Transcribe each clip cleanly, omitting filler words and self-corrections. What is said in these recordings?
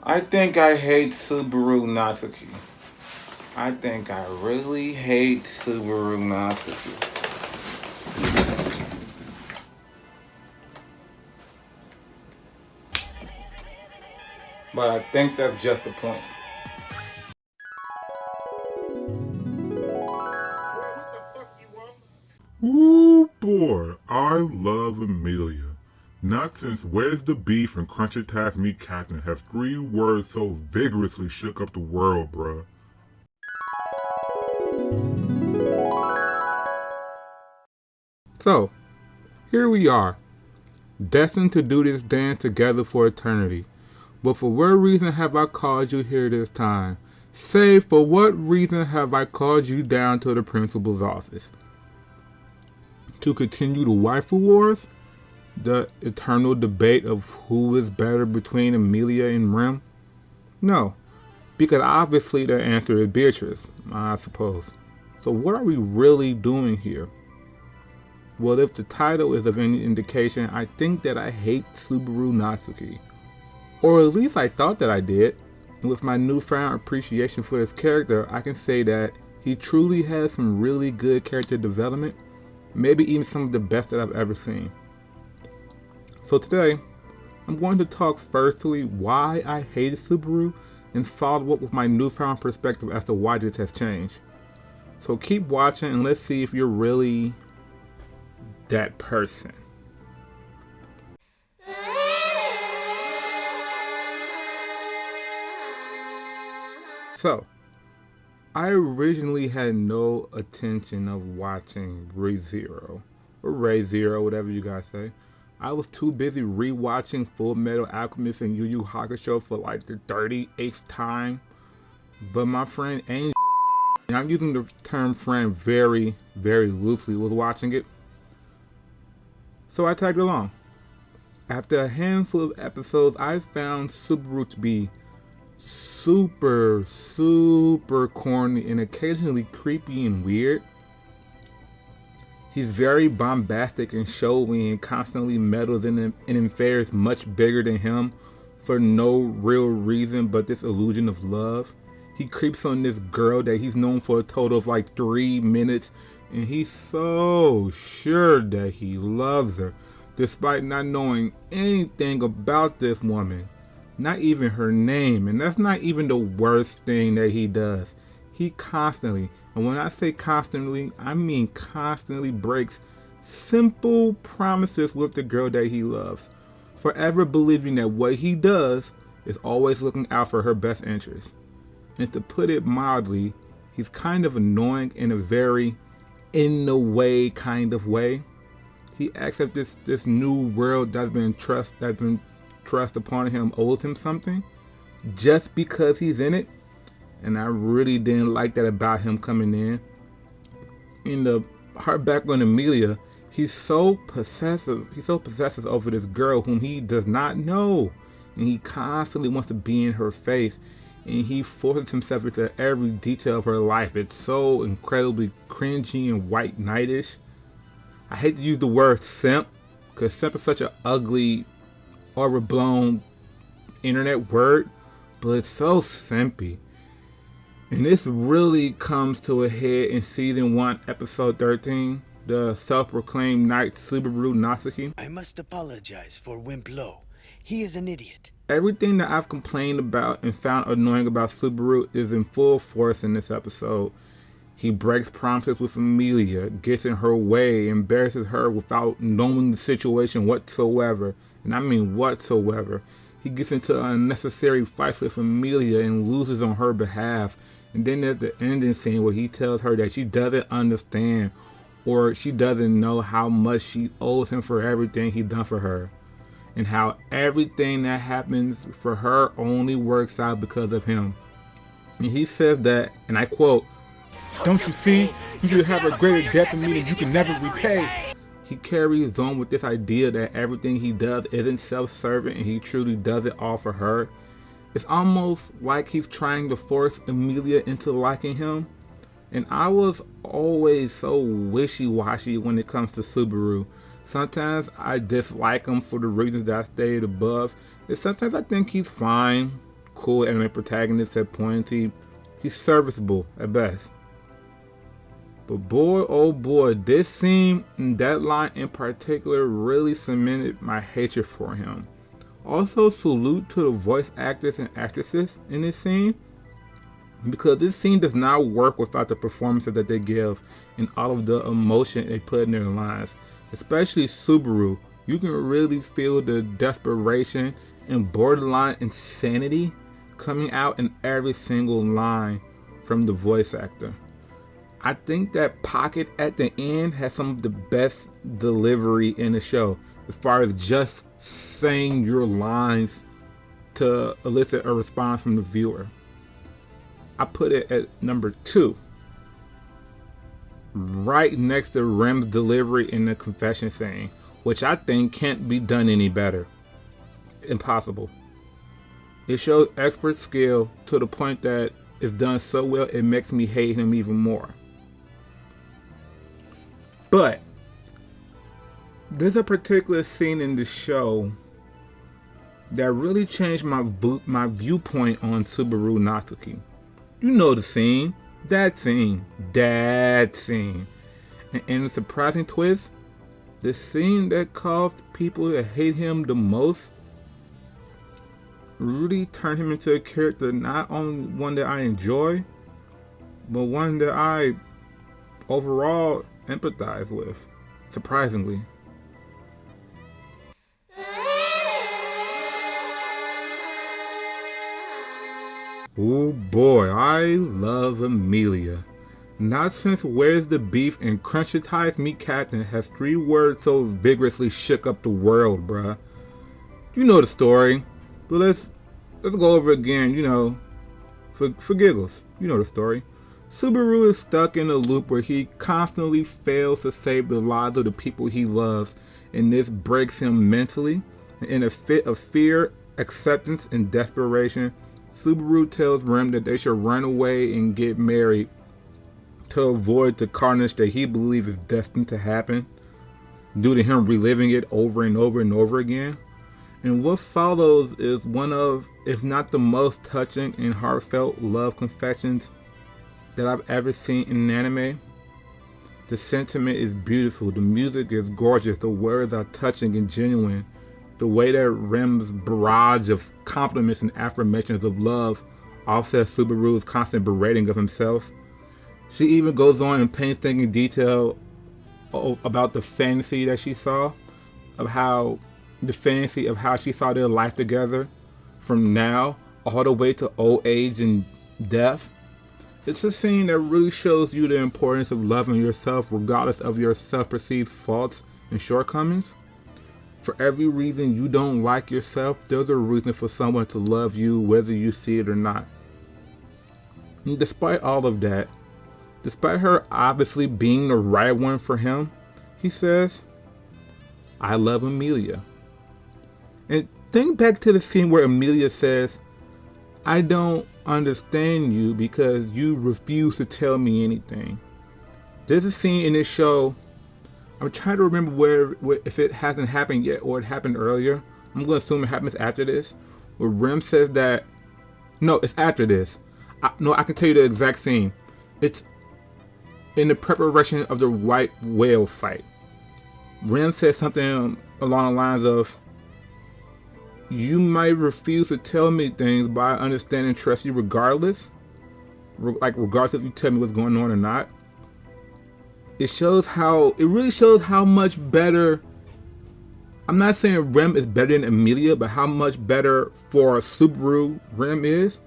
I think I hate Subaru Natsuki. I think I really hate Subaru Natsuki. But I think that's just the point. Ooh boy, I love Emilia. Not since Where's the Beef and Crunch Me Captain have three words so vigorously shook up the world, bruh. So, here we are, destined to do this dance together for eternity. But for what reason have I called you here this time? Say, for what reason have I called you down to the principal's office? To continue the waifu wars? The eternal debate of who is better between Emilia and Rem? No, because obviously the answer is Beatrice, I suppose. So what are we really doing here? Well, if the title is of any indication, I think that I hate Subaru Natsuki. Or at least I thought that I did. And with my newfound appreciation for his character, I can say that he truly has some really good character development, maybe even some of the best that I've ever seen. So today, I'm going to talk firstly why I hated Subaru and follow up with my newfound perspective as to why this has changed. So keep watching and let's see if you're really that person. So, I originally had no intention of watching ReZero, or ReZero, whatever you guys say. I was too busy rewatching Full Metal Alchemist and Yu Yu Hakusho for like the 38th time. But my friend Angel, and I'm using the term friend very, very loosely, was watching it. So I tagged along. After a handful of episodes, I found Subaru to be super, super corny and occasionally creepy and weird. He's very bombastic and showy and constantly meddles in affairs much bigger than him for no real reason but this illusion of love. He creeps on this girl that he's known for a total of like 3 minutes, and he's so sure that he loves her, despite not knowing anything about this woman. Not even her name, and that's not even the worst thing that he does. He constantly, and when I say constantly, I mean constantly breaks simple promises with the girl that he loves, forever believing that what he does is always looking out for her best interest. And to put it mildly, he's kind of annoying in a very in the way kind of way. He acts like this new world that's been thrust upon him owes him something just because he's in it. And I really didn't like that about him coming in. In the hard background Emilia, he's so possessive. He's so possessive over this girl whom he does not know. And he constantly wants to be in her face. And he forces himself into every detail of her life. It's so incredibly cringy and white knightish. I hate to use the word simp, because simp is such an ugly, overblown internet word, but it's so simpy. And this really comes to a head in season 1, episode 13, the self-proclaimed knight Subaru Natsuki. I must apologize for Wimp Lo. He is an idiot. Everything that I've complained about and found annoying about Subaru is in full force in this episode. He breaks promises with Emilia, gets in her way, embarrasses her without knowing the situation whatsoever. And I mean whatsoever. He gets into unnecessary fights with Emilia and loses on her behalf. And then there's the ending scene where he tells her that she doesn't understand or she doesn't know how much she owes him for everything he's done for her. And how everything that happens for her only works out because of him. And he says that, and I quote, "Don't you see? You should have a greater debt for me than you can never repay." He carries on with this idea that everything he does isn't self-serving and he truly does it all for her. It's almost like he's trying to force Emilia into liking him. And I was always so wishy-washy when it comes to Subaru. Sometimes I dislike him for the reasons that I stated above, and sometimes I think he's fine, cool anime protagonist at points. He's serviceable at best. But boy, oh boy, this scene and that line in particular really cemented my hatred for him. Also, salute to the voice actors and actresses in this scene, because this scene does not work without the performances that they give and all of the emotion they put in their lines. Especially Subaru, you can really feel the desperation and borderline insanity coming out in every single line from the voice actor. I think that Pocket at the end has some of the best delivery in the show as far as just saying your lines to elicit a response from the viewer. I put it at number 2, right next to Rem's delivery in the confession scene, which I think can't be done any better. Impossible. It shows expert skill to the point that it's done so well it makes me hate him even more. But there's a particular scene in the show that really changed my viewpoint on Subaru Natsuki. You know the scene. That scene. And in a surprising twist, the scene that caused people to hate him the most really turned him into a character not only one that I enjoy, but one that I overall empathize with, surprisingly. Oh boy, I love Emilia. Not since Where's the Beef and Crunchitize Me Captain has 3 words so vigorously shook up the world, bruh. You know the story, but let's go over it again, for giggles. You know the story. Subaru is stuck in a loop where he constantly fails to save the lives of the people he loves, and this breaks him mentally. In a fit of fear, acceptance, and desperation, Subaru tells Rem that they should run away and get married to avoid the carnage that he believes is destined to happen due to him reliving it over and over and over again. And what follows is one of, if not the most touching and heartfelt love confessions that I've ever seen in an anime. The sentiment is beautiful, the music is gorgeous, the words are touching and genuine. The way that Rem's barrage of compliments and affirmations of love offsets Subaru's constant berating of himself. She even goes on in painstaking detail about the fantasy that she saw, of how she saw their life together from now all the way to old age and death. It's a scene that really shows you the importance of loving yourself regardless of your self-perceived faults and shortcomings. For every reason you don't like yourself, there's a reason for someone to love you whether you see it or not. And despite all of that, despite her obviously being the right one for him, he says, I love Emilia. And think back to the scene where Emilia says, I don't understand you because you refuse to tell me anything. There's a scene in this show, I'm trying to remember where if it hasn't happened yet or it happened earlier. I'm going to assume it happens after this, where Rem says that, no, it's after this. I can tell you the exact scene. It's in the preparation of the white whale fight. Rem says something along the lines of, you might refuse to tell me things, but I understand and trust you regardless. Regardless if you tell me what's going on or not. It really shows how much better, I'm not saying Rem is better than Emilia, but how much better for Subaru Rem is.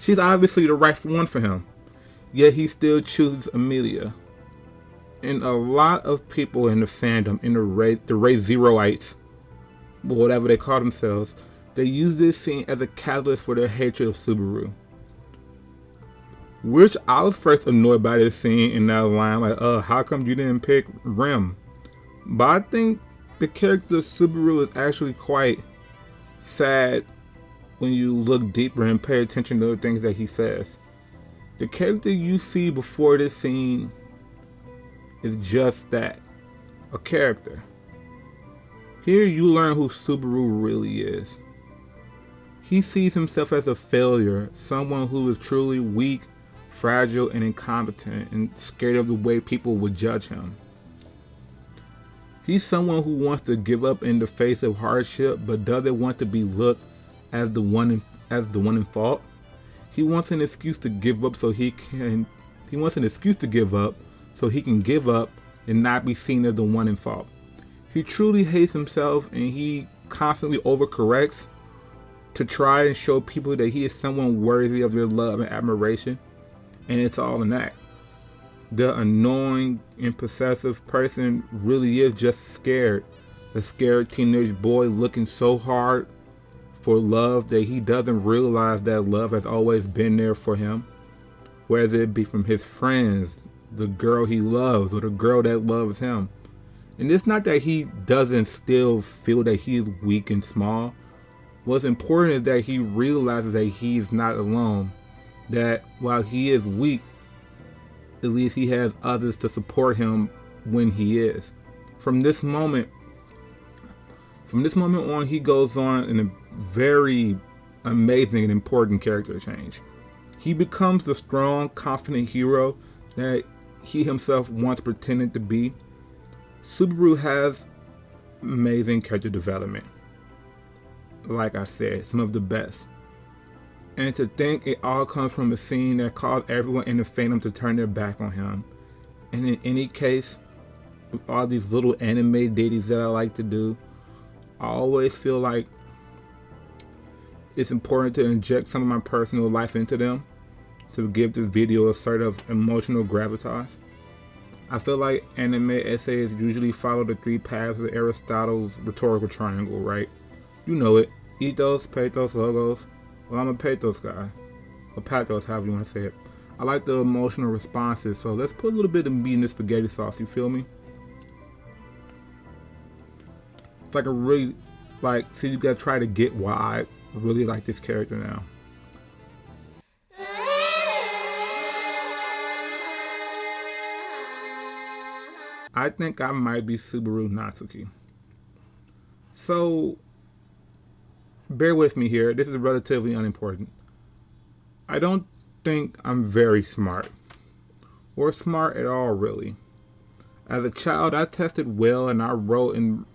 She's obviously the right one for him, yet he still chooses Emilia. And a lot of people in the fandom, in the Ray Zeroites, whatever they call themselves, they use this scene as a catalyst for their hatred of Subaru. Which I was first annoyed by this scene in that line, like, how come you didn't pick Rem? But I think the character Subaru is actually quite sad when you look deeper and pay attention to the things that he says. The character you see before this scene is just that, a character. Here you learn who Subaru really is. He sees himself as a failure, someone who is truly weak, fragile, and incompetent, and scared of the way people would judge him. He's someone who wants to give up in the face of hardship, but doesn't want to be looked as the one in fault. He wants an excuse to give up so he can. He wants an excuse to give up so he can give up and not be seen as the one in fault. He truly hates himself, and he constantly overcorrects to try and show people that he is someone worthy of their love and admiration, and it's all an act. The annoying and possessive person really is just scared. A scared teenage boy looking so hard for love that he doesn't realize that love has always been there for him, whether it be from his friends, the girl he loves, or the girl that loves him. And it's not that he doesn't still feel that he's weak and small. What's important is that he realizes that he's not alone, that while he is weak, at least he has others to support him when he is. From this moment on, he goes on in a very amazing and important character change. He becomes the strong, confident hero that he himself once pretended to be. Subaru has amazing character development. Like I said, some of the best. And to think it all comes from a scene that caused everyone in the fandom to turn their back on him. And in any case, with all these little anime ditties that I like to do, I always feel like it's important to inject some of my personal life into them to give this video a sort of emotional gravitas. I feel like anime essays usually follow the three paths of Aristotle's rhetorical triangle, right? You know it. Ethos, pathos, logos. Well, I'm a pathos guy. Or pathos, however you want to say it. I like the emotional responses, so let's put a little bit of meat in the spaghetti sauce, you feel me? It's like a really, so you gotta try to get why I really like this character now. I think I might be Subaru Natsuki. So, bear with me here, this is relatively unimportant. I don't think I'm very smart, or smart at all really. As a child, I tested well and I wrote and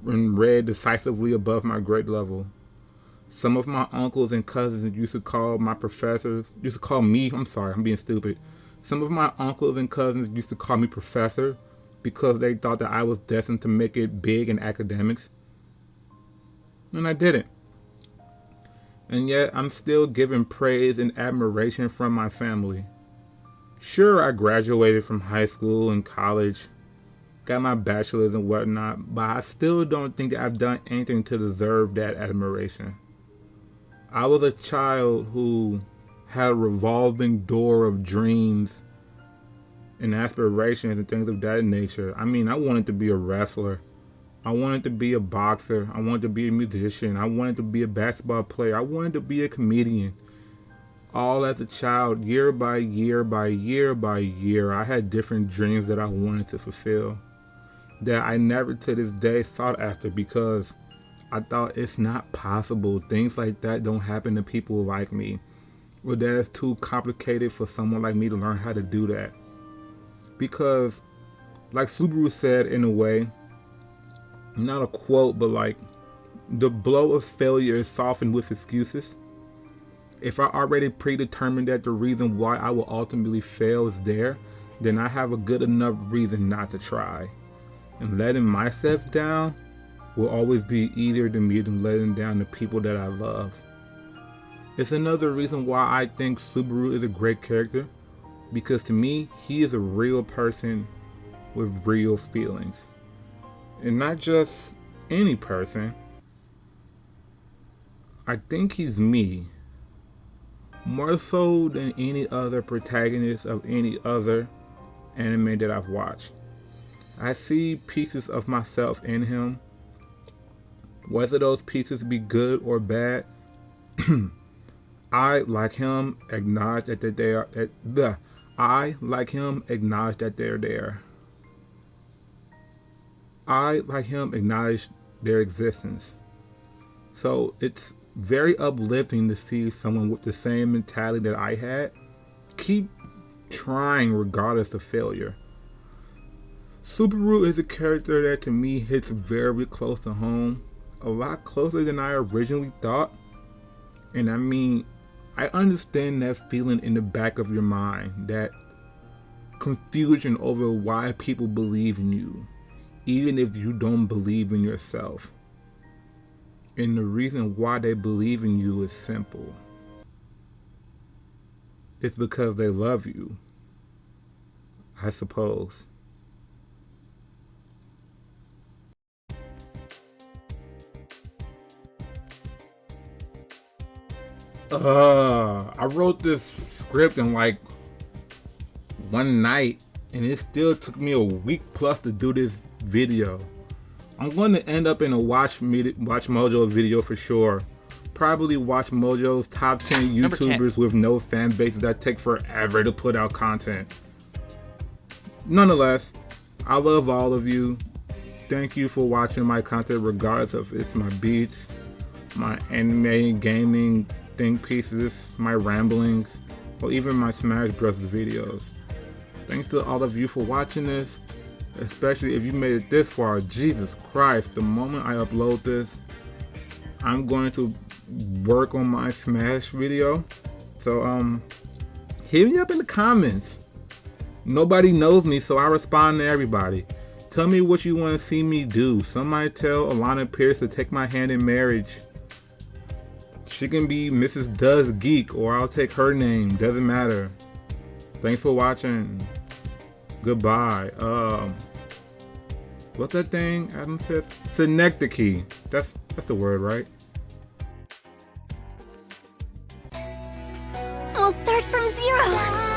read decisively above my grade level. Some of my uncles and cousins used to call me, I'm being stupid. Some of my uncles and cousins used to call me professor because they thought that I was destined to make it big in academics. And I didn't. And yet I'm still given praise and admiration from my family. Sure, I graduated from high school and college, got my bachelor's and whatnot, but I still don't think that I've done anything to deserve that admiration. I was a child who had a revolving door of dreams and aspirations and things of that nature. I mean, I wanted to be a wrestler. I wanted to be a boxer. I wanted to be a musician. I wanted to be a basketball player. I wanted to be a comedian. All as a child, year by year by year by year, I had different dreams that I wanted to fulfill that I never to this day sought after because I thought it's not possible. Things like that don't happen to people like me. Or that it's too complicated for someone like me to learn how to do that. Because, like Subaru said in a way, not a quote, but like, the blow of failure is softened with excuses. If I already predetermined that the reason why I will ultimately fail is there, then I have a good enough reason not to try. And letting myself down will always be easier to me than letting down the people that I love. It's another reason why I think Subaru is a great character, because to me, he is a real person with real feelings. And not just any person. I think he's me. More so than any other protagonist of any other anime that I've watched. I see pieces of myself in him. Whether those pieces be good or bad, I, like him, acknowledge that they are. I, like him, acknowledge that they're there. I, like him, acknowledge their existence. So it's very uplifting to see someone with the same mentality that I had keep trying regardless of failure. Subaru is a character that to me hits very close to home, a lot closer than I originally thought. And I mean, I understand that feeling in the back of your mind, that confusion over why people believe in you, even if you don't believe in yourself. And the reason why they believe in you is simple. It's because they love you, I suppose. I wrote this script in like one night, and it still took me a week plus to do this video. I'm going to end up in a Watch Mojo video for sure. Probably Watch Mojo's top 10 YouTubers with no fan bases that take forever to put out content. Nonetheless, I love all of you. Thank you for watching my content regardless of it's my beats, my anime, gaming, think pieces, my ramblings, or even my Smash Bros videos. Thanks to all of you for watching this, especially if you made it this far. Jesus Christ, the moment I upload this, I'm going to work on my Smash video. So hit me up in the comments. Nobody knows me, so I respond to everybody. Tell me what you want to see me do. Somebody tell Alanah Pearce to take my hand in marriage. She can be Mrs. Does Geek, or I'll take her name. Doesn't matter. Thanks for watching. Goodbye. What's that thing Adam says? Synecdoche. That's the word, right? We'll start from zero.